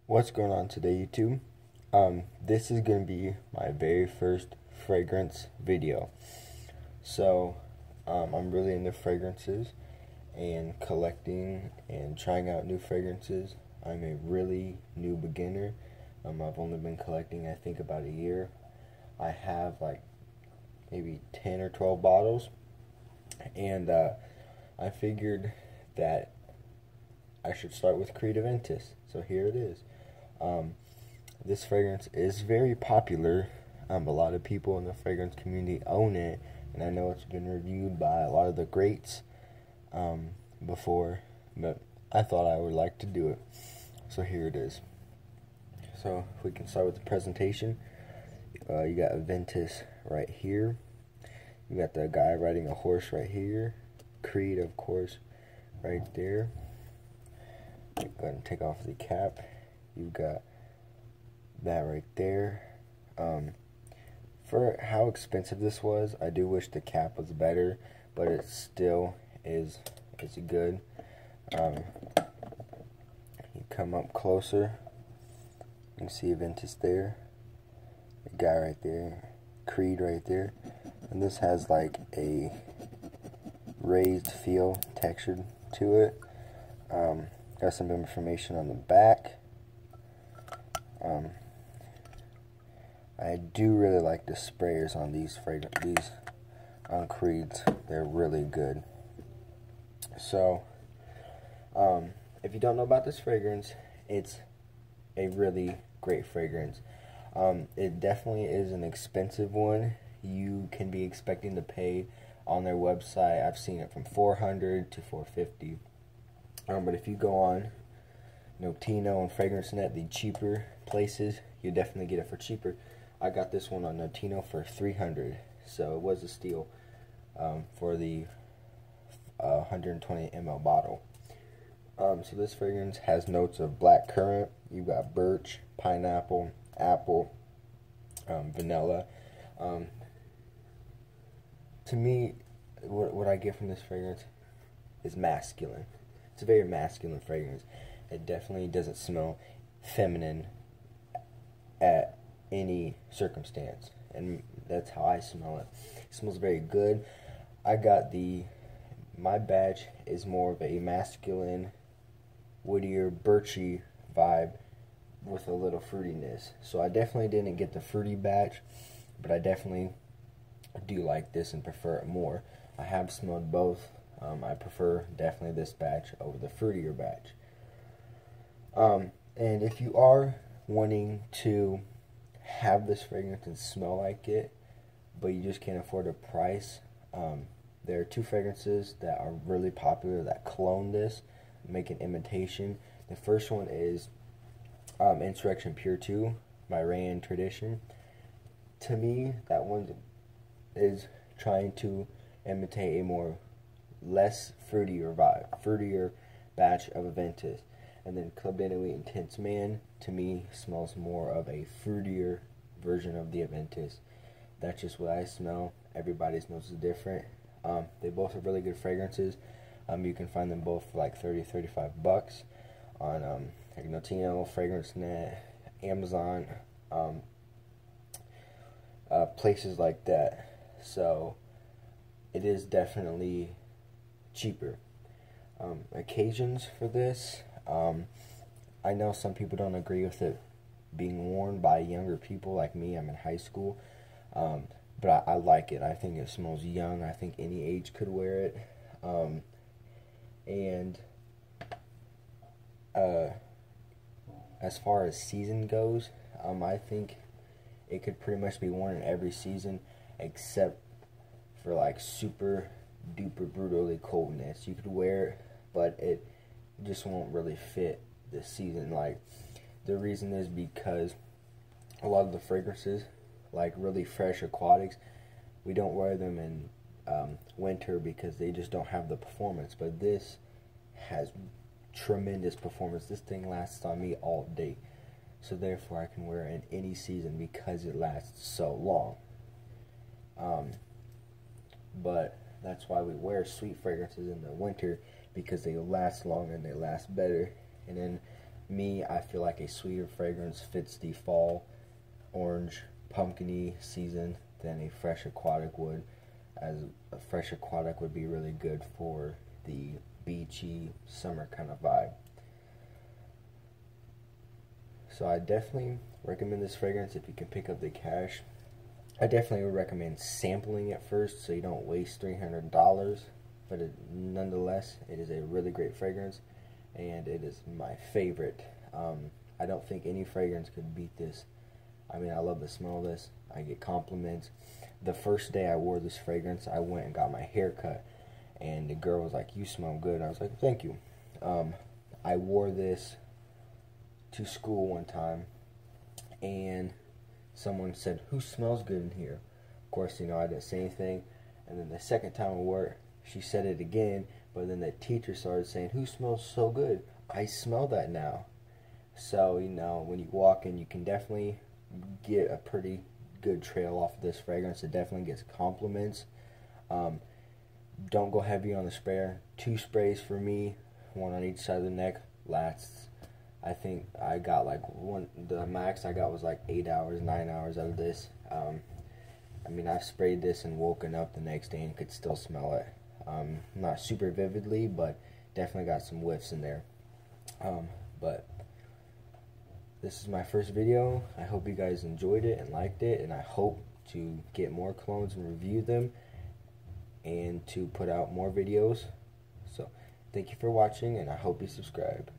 What's going on today, YouTube? This is going to be my very first fragrance video. So, I'm really into fragrances and collecting and trying out new fragrances. I'm a really new beginner. I've only been collecting, I think, about a year. I have like maybe 10 or 12 bottles, and I figured that I should start with AVENTUS. So here it is. This fragrance is very popular. A lot of people in the fragrance community own it, and I know it's been reviewed by a lot of the greats before, but I thought I would like to do it. So here it is. So if we can start with the presentation, you got AVENTUS right here. You got the guy riding a horse right here. Creed, of course, right there. Go ahead and take off the cap. You've got that right there. For how expensive this was, I do wish the cap was better, but it still is good. You come up closer, you can see AVENTUS there, the guy right there, Creed right there, and this has like a raised feel textured to it. Got some information on the back. I do really like the sprayers on these on Creeds. They're really good. So, if you don't know about this fragrance, it's a really great fragrance. It definitely is an expensive one. You can be expecting to pay on their website. I've seen it from $400 to $450. But if you go on Notino and FragranceNet, the cheaper places, you definitely get it for cheaper. I got this one on Notino for $300, so it was a steal for the 120 ml bottle. So this fragrance has notes of black currant. You've got birch, pineapple, apple, vanilla. To me, what I get from this fragrance is masculine. It's a very masculine fragrance. It definitely doesn't smell feminine at any circumstance, and that's how I smell it. It smells very good. I got my batch is more of a masculine, woodier, birchy vibe with a little fruitiness. So I definitely didn't get the fruity batch, but I definitely do like this and prefer it more. I have smelled both. I prefer definitely this batch over the fruitier batch. And if you are wanting to have this fragrance and smell like it, but you just can't afford a price, there are two fragrances that are really popular that clone this, make an imitation. The first one is Insurrection Pure 2 by Rain Tradition. To me, that one is trying to imitate a less fruitier batch of AVENTUS. And then Club de Nuit Intense Man, to me, smells more of a fruitier version of the AVENTUS. That's just what I smell. Everybody's nose is different. They both are really good fragrances. You can find them both for like $30-$35 on like Notino, FragranceNet, Amazon, places like that. So it is definitely cheaper. Occasions for this, I know some people don't agree with it being worn by younger people like me. I'm in high school, but I like it. I think it smells young. I think any age could wear it. And as far as season goes, I think it could pretty much be worn in every season except for like super duper brutally coldness. You could wear it, but it just won't really fit the season. Like, the reason is because a lot of the fragrances, like really fresh aquatics, we don't wear them in winter because they just don't have the performance. But this has tremendous performance. This thing lasts on me all day, so therefore I can wear it in any season because it lasts so long. But that's why we wear sweet fragrances in the winter, because they last longer and they last better. And then me, I feel like a sweeter fragrance fits the fall, orange, pumpkin-y season than a fresh aquatic would, as a fresh aquatic would be really good for the beachy summer kind of vibe. So I definitely recommend this fragrance if you can pick up the cash. I definitely would recommend sampling it first so you don't waste $300, but nonetheless, it is a really great fragrance, and it is my favorite. I don't think any fragrance could beat this. I mean, I love the smell of this. I get compliments. The first day I wore this fragrance, I went and got my hair cut, and the girl was like, "You smell good." I was like, "Thank you." I wore this to school one time, and someone said, "Who smells good in here?" Of course, you know, I didn't say anything. And then the second time I wore it, she said it again, but then the teacher started saying, "Who smells so good? I smell that now." So, you know, when you walk in, you can definitely get a pretty good trail off of this fragrance. It definitely gets compliments. Don't go heavy on the sprayer. 2 sprays for me, 1 on each side of the neck, lasts. I think I got like the max I got was like 8 hours, 9 hours out of this. I mean, I've sprayed this and woken up the next day and could still smell it. Not super vividly, but definitely got some whiffs in there. But this is my first video. I hope you guys enjoyed it and liked it, and I hope to get more clones and review them and to put out more videos. So thank you for watching, and I hope you subscribe.